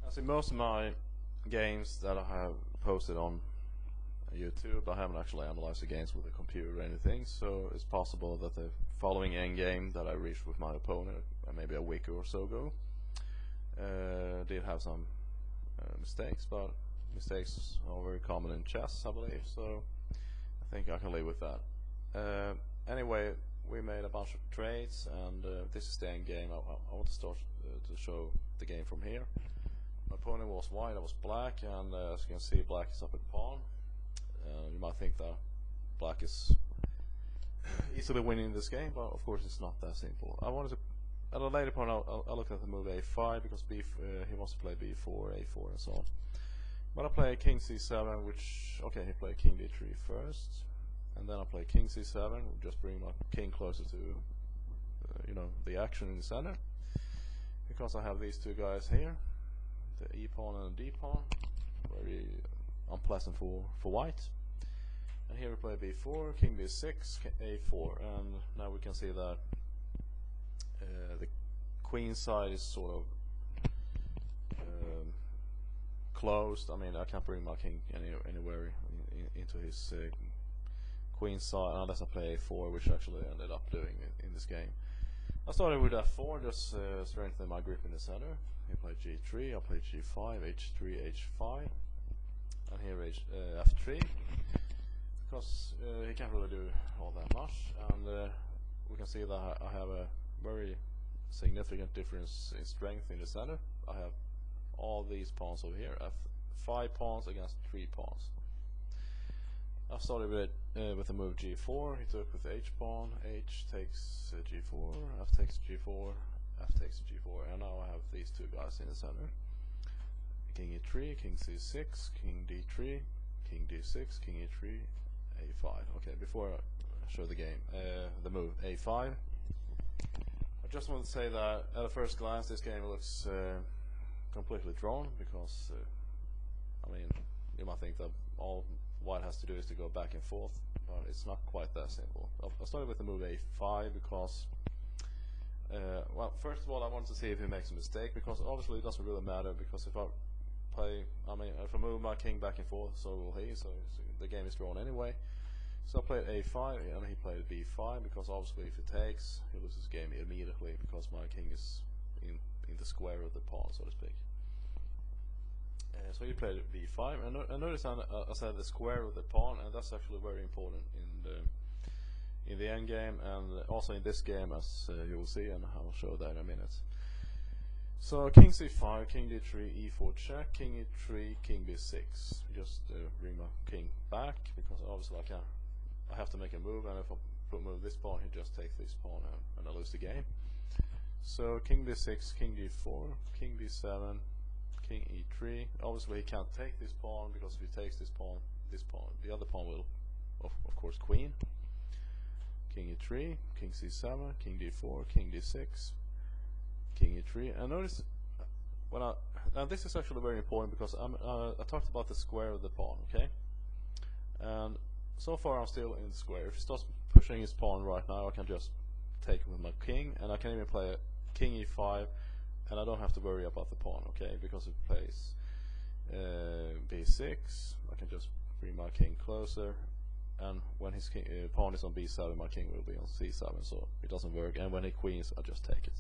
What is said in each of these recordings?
As in most of my games that I have posted on YouTube, I haven't actually analyzed the games with a computer or anything, so it's possible that the following endgame that I reached with my opponent maybe a week or so ago did have some mistakes, but mistakes are very common in chess, I believe, so I think I can live with that. Anyway, we made a bunch of trades, and this is the end game. I want to start to show the game from here. My opponent was white, I was black, and as you can see, black is up at pawn. You might think that black is easily winning this game, but of course it's not that simple. I wanted to, at a later point, I'll look at the move a5 because he wants to play b4, a4, and so on. But I play king c7, which he played king d3 first, and then I play king c7, just bring my king closer to the action in the center, because I have these two guys here, the e pawn and the d pawn, very unpleasant for white. And here we play b4, king b6, a4, and now we can see that the queen side is sort of closed. I mean, I can't bring my king anywhere into his queen side unless I play a4, which actually I ended up doing in this game. I started with f4, just strengthening my grip in the center. He played g3, I played g5, h3, h5, and here f3, because he can't really do all that much, and we can see that I have a very significant difference in strength in the center. I have all these pawns over here. I have 5 pawns against 3 pawns. I started with the move g4. He took with h pawn. H takes g4. F takes g4. F takes g4. And now I have these two guys in the center. King e3, king c6, king d3, king d6, king e3, a5. Okay, before I show the game, the move a5. I just want to say that at a first glance, this game looks completely drawn, because I mean, you might think that all white has to do is to go back and forth, but it's not quite that simple. I started with the move a5 because well, first of all, I want to see if he makes a mistake, because obviously it doesn't really matter, because if if I move my king back and forth, so will he, so the game is drawn anyway. So I played a5, and he played b5, because obviously if he takes, he loses the game immediately, because my king is in the square of the pawn, so to speak. So he played b5, and notice I said the square of the pawn, and that's actually very important in the end game, and also in this game, as you will see, and I'll show that in a minute. So king c5, king d3, e4 check, king e3, king b6. Just bring my king back, because obviously I have to make a move, and if I move this pawn, he just takes this pawn, and I lose the game. So king d6, king d4, king b7, king e3. Obviously he can't take this pawn, because if he takes this pawn, the other pawn will, of course, queen. King e3, king c7, king d4, king d6, king e3. And notice, now this is actually very important, because I talked about the square of the pawn, okay? And so far I'm still in the square. If he starts pushing his pawn right now, I can just take with my king, and I can even play a king e5, and I don't have to worry about the pawn, okay? Because if he plays b6, I can just bring my king closer, and when his pawn is on b7, my king will be on c7, so it doesn't work. And when he queens, I just take it.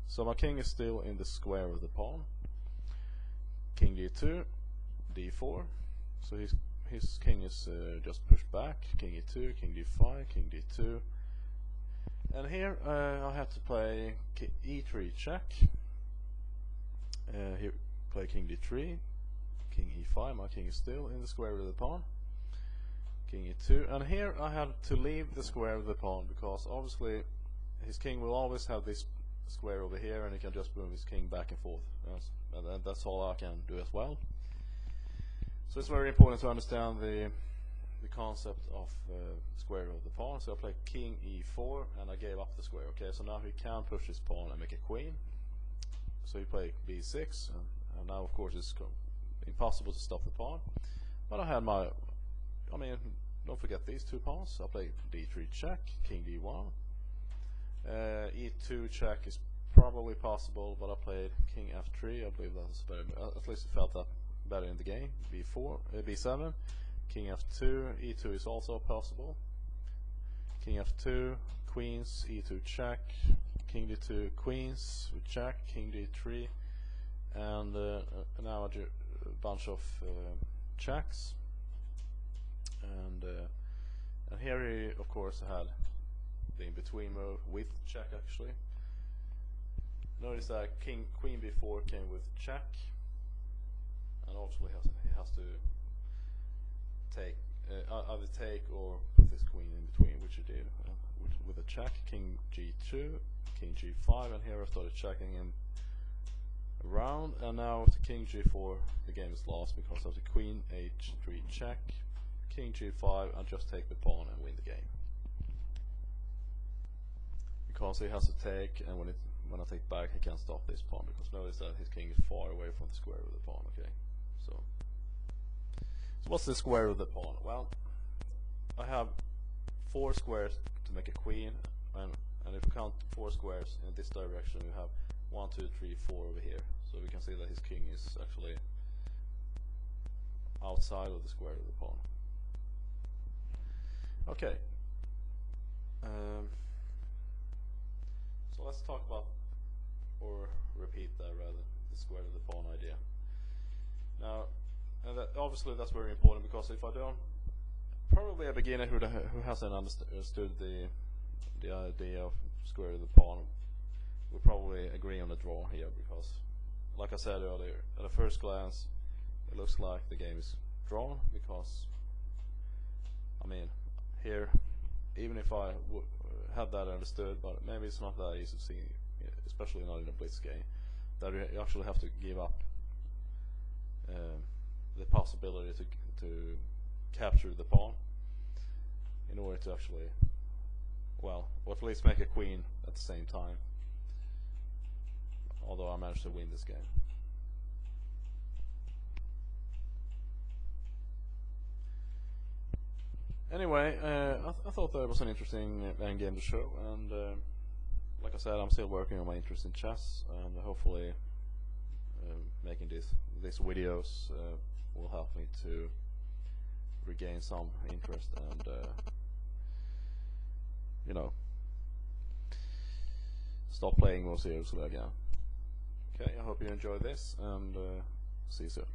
So my king is still in the square of the pawn. King d2, d4. So his king is just pushed back. King e2, king d5, king d2. And here I have to play e3 check. Here play king d3, king e5. My king is still in the square of the pawn. King e2, and here I have to leave the square of the pawn, because obviously his king will always have this square over here, and he can just move his king back and forth, and that's all I can do as well. So it's very important to understand the concept of square of the pawn. So I play king e4, and I gave up the square. Okay, so now he can push his pawn and make a queen. So he played b6, and now of course it's impossible to stop the pawn. But I had my, don't forget these two pawns. I play d3 check, king d1. E2 check is probably possible, but I played king f3. I believe that was better. At least it felt that better in the game. b4, b7, king f2, e2 is also possible. King f2, queens, e2 check, king d2, queens with check, king d3, and now a bunch of checks. And here he, of course, had the in-between move with check actually. Notice that queen b4 came with check, and obviously he has to take either take or put his queen in between, which he did with a check. King g2, king g5, and here I started checking him around, and now with the king g4 the game is lost because of the queen h3 check, king g5, and just take the pawn and win the game. Because he has to take, and when I take back, he can't stop this pawn, because notice that his king is far away from the square of the pawn. Okay, so what's the square of the pawn? Well, I have 4 squares to make a queen, and if you count 4 squares in this direction, you have 1, 2, 3, 4 over here. So we can see that his king is actually outside of the square of the pawn. Okay. So let's talk about, or repeat that rather, the square of the pawn idea. Now, and obviously that's very important, because if I don't, probably a beginner who hasn't understood the idea of square of the pawn will probably agree on the draw here, because, like I said earlier, at a first glance, it looks like the game is drawn, because, I mean, here, even if I had that understood, but maybe it's not that easy to see, especially not in a blitz game, that you actually have to give up the possibility to capture the pawn in order to actually, well, or at least make a queen at the same time, although I managed to win this game. Anyway, I thought that was an interesting endgame to show, and like I said, I'm still working on my interest in chess, and hopefully making these videos will help me to regain some interest and you know, stop playing more seriously again. Okay, I hope you enjoyed this, and see you soon.